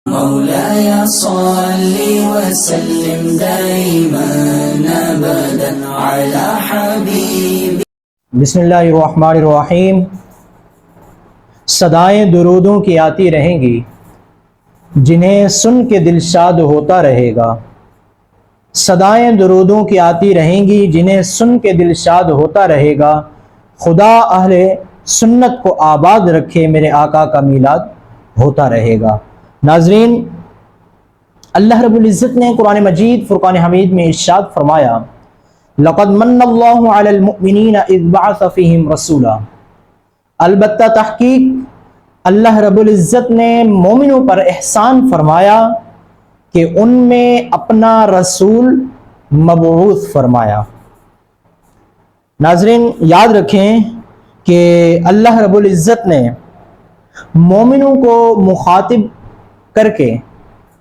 مولاي صل وسلم دائما ابدا على حبيبي. بسم اللہ الرحمن الرحیم. صدائیں درودوں کی آتی رہیں گی جنہیں سن کے دل شاد ہوتا رہے گا. صدائیں درودوں کی آتی رہیں گی جنہیں سن کے دل شاد ہوتا رہے گا. خدا اہل سنت کو آباد رکھے، میرے آقا کا میلاد ہوتا رہے گا. ناظرین، اللہ رب العزت نے قرآن مجید فرقان حمید میں ارشاد فرمایا، لقد من اللہ علی المؤمنین اذ بعث فیہم رسولا. البتہ تحقیق اللہ رب العزت نے مومنوں پر احسان فرمایا کہ ان میں اپنا رسول مبعوث فرمایا. ناظرین، یاد رکھیں کہ اللہ رب العزت نے مومنوں کو مخاطب کر کے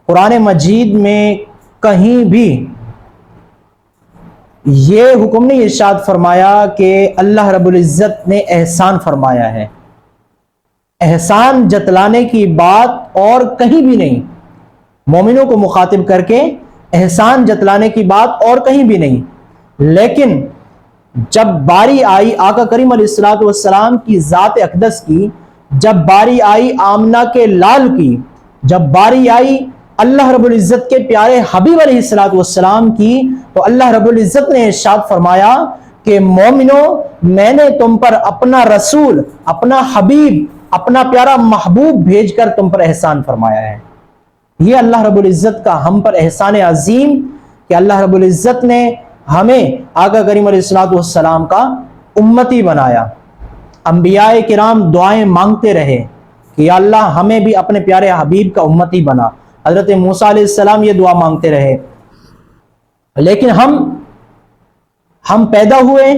قرآن مجید میں کہیں بھی یہ حکم نہیں ارشاد فرمایا کہ اللہ رب العزت نے احسان فرمایا ہے. احسان جتلانے کی بات اور کہیں بھی نہیں. مومنوں کو مخاطب کر کے احسان جتلانے کی بات اور کہیں بھی نہیں. لیکن جب باری آئی آقا کریم علیہ الصلوۃ والسلام کی ذات اقدس کی، جب باری آئی آمنہ کے لال کی، جب باری آئی اللہ رب العزت کے پیارے حبیب علیہ الصلوۃ والسلام کی، تو اللہ رب العزت نے ارشاد فرمایا کہ مومنو، میں نے تم پر اپنا رسول، اپنا حبیب، اپنا پیارا محبوب بھیج کر تم پر احسان فرمایا ہے. یہ اللہ رب العزت کا ہم پر احسان عظیم کہ اللہ رب العزت نے ہمیں آقا کریم علیہ الصلوۃ والسلام کا امتی بنایا. انبیاء کرام دعائیں مانگتے رہے کہ یا اللہ ہمیں بھی اپنے پیارے حبیب کا امتی بنا. حضرت موسیٰ علیہ السلام یہ دعا مانگتے رہے. لیکن ہم پیدا ہوئے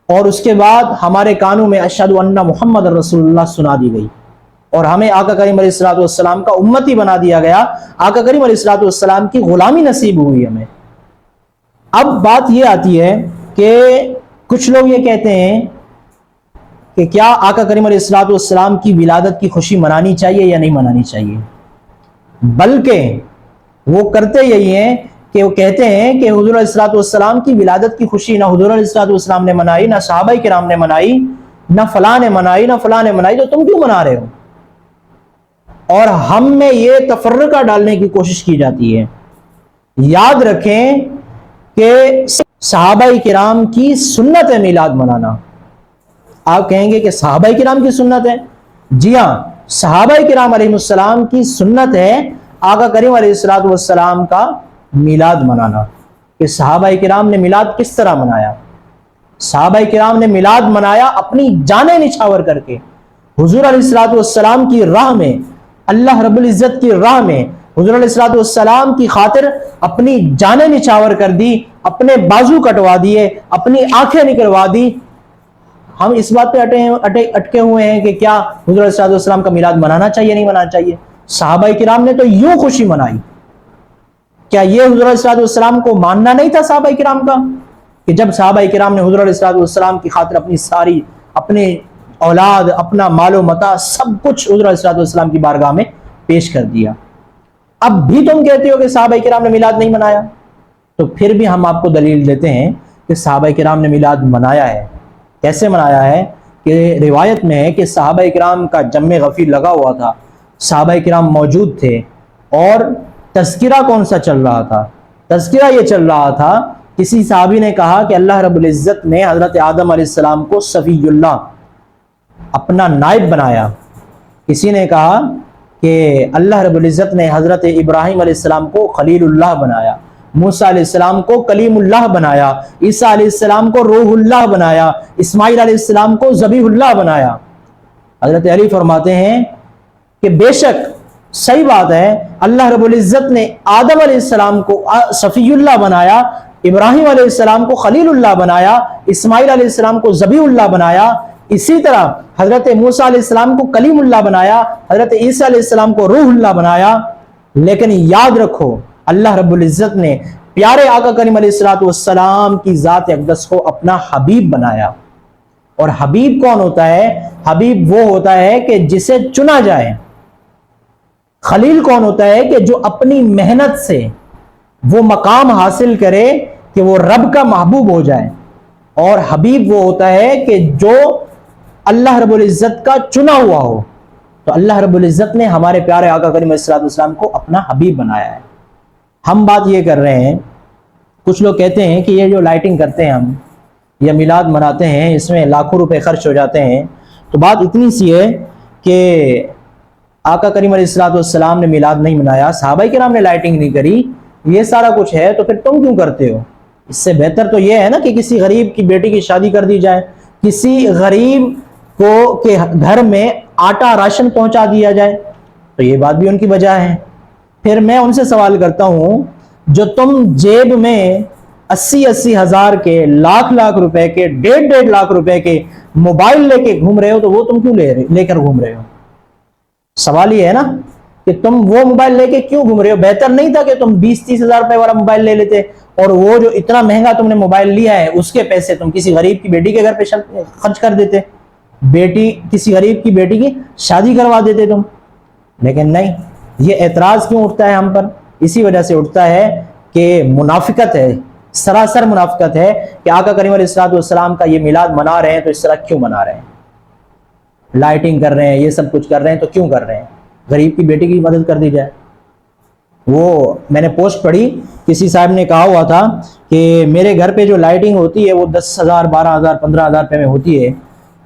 اور اس کے بعد ہمارے کانوں میں اشہد ان محمد رسول اللہ سنا دی گئی اور ہمیں آقا کریم علیہ الصلوۃ والسلام کا امتی بنا دیا گیا. آقا کریم علیہ الصلوۃ والسلام کی غلامی نصیب ہوئی ہمیں. اب بات یہ آتی ہے کہ کچھ لوگ یہ کہتے ہیں کہ کیا آقا کریم علیہ الصلوۃ والسلام کی ولادت کی خوشی منانی چاہیے یا نہیں منانی چاہیے. بلکہ وہ کرتے یہی ہیں کہ وہ کہتے ہیں کہ حضور علیہ الصلوۃ والسلام کی ولادت کی خوشی نہ حضور علیہ الصلوۃ والسلام نے منائی، نہ صحابہ کرام نے منائی، نہ فلاں نے منائی، نہ فلاں نے منائی، تو تم کیوں منا رہے ہو؟ اور ہم میں یہ تفرقہ ڈالنے کی کوشش کی جاتی ہے. یاد رکھیں کہ صحابہ کرام کی سنت ہے میلاد منانا. آپ کہیں گے کہ صحابہ کرام کی سنت ہے. جی ہاں، صحابہ کرام علیہ السلام کی سنت ہے آقا کریم علیہ الصلوۃ والسلام کا میلاد منانا. کہ صحابہ کرام نے میلاد کس طرح منایا؟ صحابہ کرام نے میلاد منایا اپنی جانیں نچھاور کر کے. حضور علیہ الصلوۃ والسلام کی راہ میں، اللہ رب العزت کی راہ میں حضور علیہ الصلوۃ والسلام کی خاطر اپنی جانیں نچھاور کر دی، اپنے بازو کٹوا دیے، اپنی آنکھیں نکلوا دی. ہم اس بات پہ اٹکے ہوئے ہیں کہ کیا حضور علیہ الصلوۃ والسلام کا میلاد منانا چاہیے نہیں منانا چاہیے. صحابہ کرام نے تو یوں خوشی منائی. کیا یہ حضور علیہ الصلوۃ والسلام کو ماننا نہیں تھا صحابہ کرام کا کہ جب صحابہ کرام نے حضور علیہ الصلوۃ والسلام کی خاطر اپنی ساری، اپنے اولاد، اپنا مال و متاع، سب کچھ حضور علیہ الصلوۃ والسلام کی بارگاہ میں پیش کر دیا. اب بھی تم کہتے ہو کہ صحابہ کرام نے میلاد نہیں منایا. تو پھر بھی ہم آپ کو دلیل دیتے ہیں کہ صحابہ کرام نے میلاد منایا ہے. کیسے منایا ہے؟ کہ روایت میں ہے کہ صحابہ کرام کا جم غفیر لگا ہوا تھا، صحابہ کرام موجود تھے. اور تذکرہ کون سا چل رہا تھا؟ تذکرہ یہ چل رہا تھا، کسی صحابی نے کہا کہ اللہ رب العزت نے حضرت آدم علیہ السلام کو صفی اللہ، اپنا نائب بنایا. کسی نے کہا کہ اللہ رب العزت نے حضرت ابراہیم علیہ السلام کو خلیل اللہ بنایا، موسیٰ علیہ السلام کو کلیم اللہ بنایا، عیسیٰ علیہ السلام کو روح اللہ بنایا، اسماعیل علیہ السلام کو ذبیح اللہ بنایا. حضرت علی فرماتے ہیں کہ بے شک صحیح بات ہے، اللہ رب العزت نے آدم علیہ السلام کو صفی اللہ بنایا، ابراہیم علیہ السلام کو خلیل اللہ بنایا، اسماعیل علیہ السلام کو ذبیح اللہ بنایا. اسی طرح حضرت موسیٰ علیہ السلام کو کلیم اللہ بنایا، حضرت عیسیٰ علیہ السلام کو روح اللہ بنایا. لیکن یاد رکھو، اللہ رب العزت نے پیارے آقا کریم علیہ الصلوۃ والسلام کی ذات اقدس کو اپنا حبیب بنایا. اور حبیب کون ہوتا ہے؟ حبیب وہ ہوتا ہے کہ جسے چنا جائے. خلیل کون ہوتا ہے؟ کہ جو اپنی محنت سے وہ مقام حاصل کرے کہ وہ رب کا محبوب ہو جائے. اور حبیب وہ ہوتا ہے کہ جو اللہ رب العزت کا چنا ہوا ہو. تو اللہ رب العزت نے ہمارے پیارے آقا کریم علیہ الصلوۃ والسلام کو اپنا حبیب بنایا ہے. ہم بات یہ کر رہے ہیں، کچھ لوگ کہتے ہیں کہ یہ جو لائٹنگ کرتے ہیں ہم یا میلاد مناتے ہیں اس میں لاکھوں روپے خرچ ہو جاتے ہیں. تو بات اتنی سی ہے کہ آقا کریم علیہ الصلوۃ والسلام نے میلاد نہیں منایا، صحابہ کرام نے لائٹنگ نہیں کری، یہ سارا کچھ ہے تو پھر تم کیوں کرتے ہو؟ اس سے بہتر تو یہ ہے نا کہ کسی غریب کی بیٹی کی شادی کر دی جائے، کسی غریب کو کے گھر میں آٹا راشن پہنچا دیا جائے. تو یہ بات بھی ان کی وجہ ہے. پھر میں ان سے سوال کرتا ہوں، جو تم جیب میں 80 ہزار کے، لاکھ روپے کے، 1.5 لاکھ روپے کے موبائل لے کے گھوم رہے ہو، تو وہ تم کیوں لے کر گھوم رہے ہو؟ سوال یہ ہے نا کہ تم وہ موبائل لے کے کیوں گھوم رہے ہو؟ بہتر نہیں تھا کہ تم 20-30 ہزار روپے والا موبائل لے لیتے اور وہ جو اتنا مہنگا تم نے موبائل لیا ہے اس کے پیسے تم کسی غریب کی بیٹی کے گھر پہ خرچ کر دیتے، کسی غریب کی بیٹی کی شادی کروا دیتے تم. لیکن نہیں. یہ اعتراض کیوں اٹھتا ہے ہم پر؟ اسی وجہ سے اٹھتا ہے کہ منافقت ہے، سراسر منافقت ہے کہ آقا کریم علیہ الصلوۃ والسلام کا یہ میلاد منا رہے ہیں تو اس طرح کیوں منا رہے ہیں؟ لائٹنگ کر رہے ہیں، یہ سب کچھ کر رہے ہیں تو کیوں کر رہے ہیں؟ غریب کی بیٹی کی مدد کر دی جائے. وہ میں نے پوسٹ پڑھی، کسی صاحب نے کہا ہوا تھا کہ میرے گھر پہ جو لائٹنگ ہوتی ہے وہ 10,000 12,000 15,000 روپے میں ہوتی ہے،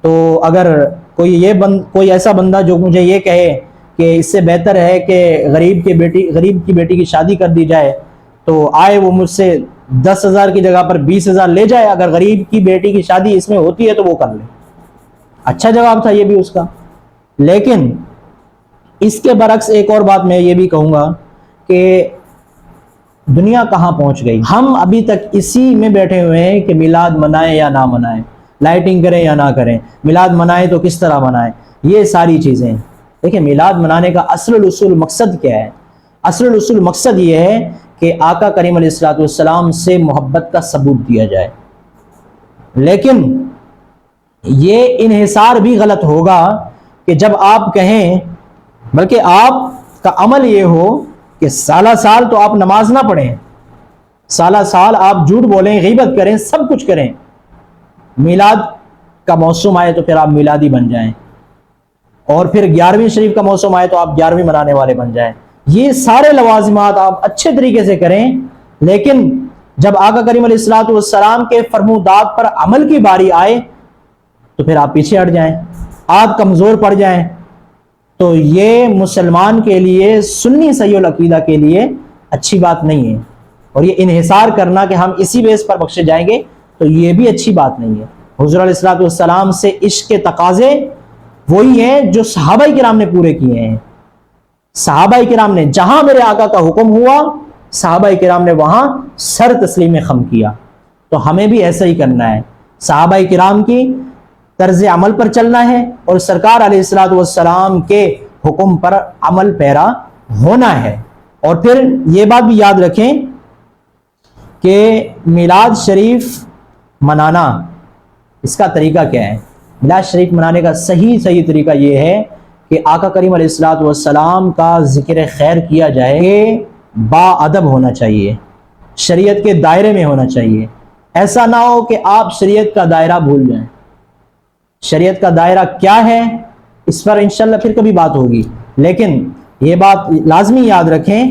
تو اگر کوئی ایسا بندہ جو مجھے یہ کہے کہ اس سے بہتر ہے کہ غریب کی بیٹی کی شادی کر دی جائے، تو آئے وہ مجھ سے 10,000 کی جگہ پر 20,000 لے جائے. اگر غریب کی بیٹی کی شادی اس میں ہوتی ہے تو وہ کر لے. اچھا جواب تھا یہ بھی اس کا. لیکن اس کے برعکس ایک اور بات میں یہ بھی کہوں گا کہ دنیا کہاں پہنچ گئی. ہم ابھی تک اسی میں بیٹھے ہوئے ہیں کہ میلاد منائیں یا نہ منائیں، لائٹنگ کریں یا نہ کریں، میلاد منائیں تو کس طرح منائیں. یہ ساری چیزیں دیکھیں، میلاد منانے کا اصل الاصول مقصد کیا ہے؟ اصل الاصول مقصد یہ ہے کہ آقا کریم علیہ الصلوۃ والسلام سے محبت کا ثبوت دیا جائے. لیکن یہ انحصار بھی غلط ہوگا کہ جب آپ کہیں، بلکہ آپ کا عمل یہ ہو کہ سالہ سال تو آپ نماز نہ پڑھیں، سالہ سال آپ جھوٹ بولیں، غیبت کریں، سب کچھ کریں، میلاد کا موسم آئے تو پھر آپ میلادی بن جائیں، اور پھر 11ویں شریف کا موسم آئے تو آپ 11ویں منانے والے بن جائیں. یہ سارے لوازمات آپ اچھے طریقے سے کریں، لیکن جب آقا کریم علیہ الصلوۃ والسلام کے فرمودات پر عمل کی باری آئے تو پھر آپ پیچھے ہٹ جائیں، آپ کمزور پڑ جائیں. تو یہ مسلمان کے لیے، سنی صحیح العقیدہ کے لیے اچھی بات نہیں ہے. اور یہ انحصار کرنا کہ ہم اسی بیس پر بخشے جائیں گے تو یہ بھی اچھی بات نہیں ہے. حضور علیہ الصلوۃ والسلام سے عشق کے تقاضے وہی ہیں جو صحابہ کرام نے پورے کیے ہیں. صحابہ کرام نے جہاں میرے آقا کا حکم ہوا، صحابہ کرام نے وہاں سر تسلیم خم کیا. تو ہمیں بھی ایسا ہی کرنا ہے، صحابہ کرام کی طرز عمل پر چلنا ہے اور سرکار علیہ الصلوۃ والسلام کے حکم پر عمل پیرا ہونا ہے. اور پھر یہ بات بھی یاد رکھیں کہ میلاد شریف منانا، اس کا طریقہ کیا ہے؟ میلاد شریف منانے کا صحیح طریقہ یہ ہے کہ آقا کریم علیہ الصلوۃ والسلام کا ذکر خیر کیا جائے کہ با ادب ہونا چاہیے، شریعت کے دائرے میں ہونا چاہیے. ایسا نہ ہو کہ آپ شریعت کا دائرہ بھول جائیں. شریعت کا دائرہ کیا ہے اس پر انشاءاللہ پھر کبھی بات ہوگی. لیکن یہ بات لازمی یاد رکھیں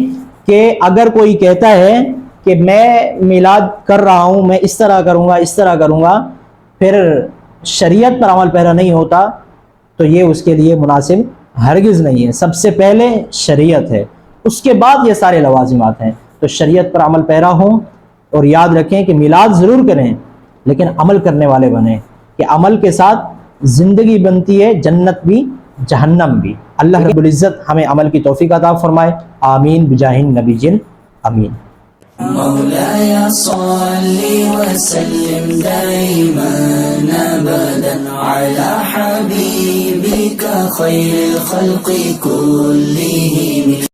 کہ اگر کوئی کہتا ہے کہ میں میلاد کر رہا ہوں، میں اس طرح کروں گا، پھر شریعت پر عمل پیرا نہیں ہوتا، تو یہ اس کے لیے مناسب ہرگز نہیں ہے. سب سے پہلے شریعت ہے، اس کے بعد یہ سارے لوازمات ہیں. تو شریعت پر عمل پیرا ہوں اور یاد رکھیں کہ میلاد ضرور کریں لیکن عمل کرنے والے بنیں، کہ عمل کے ساتھ زندگی بنتی ہے، جنت بھی جہنم بھی. اللہ رب العزت ہمیں عمل کی توفیق عطا فرمائے. آمین بجاہ النبی جن امین. مولاي صل وسلم دائما أبدا على حبيبك خير الخلق كلهم.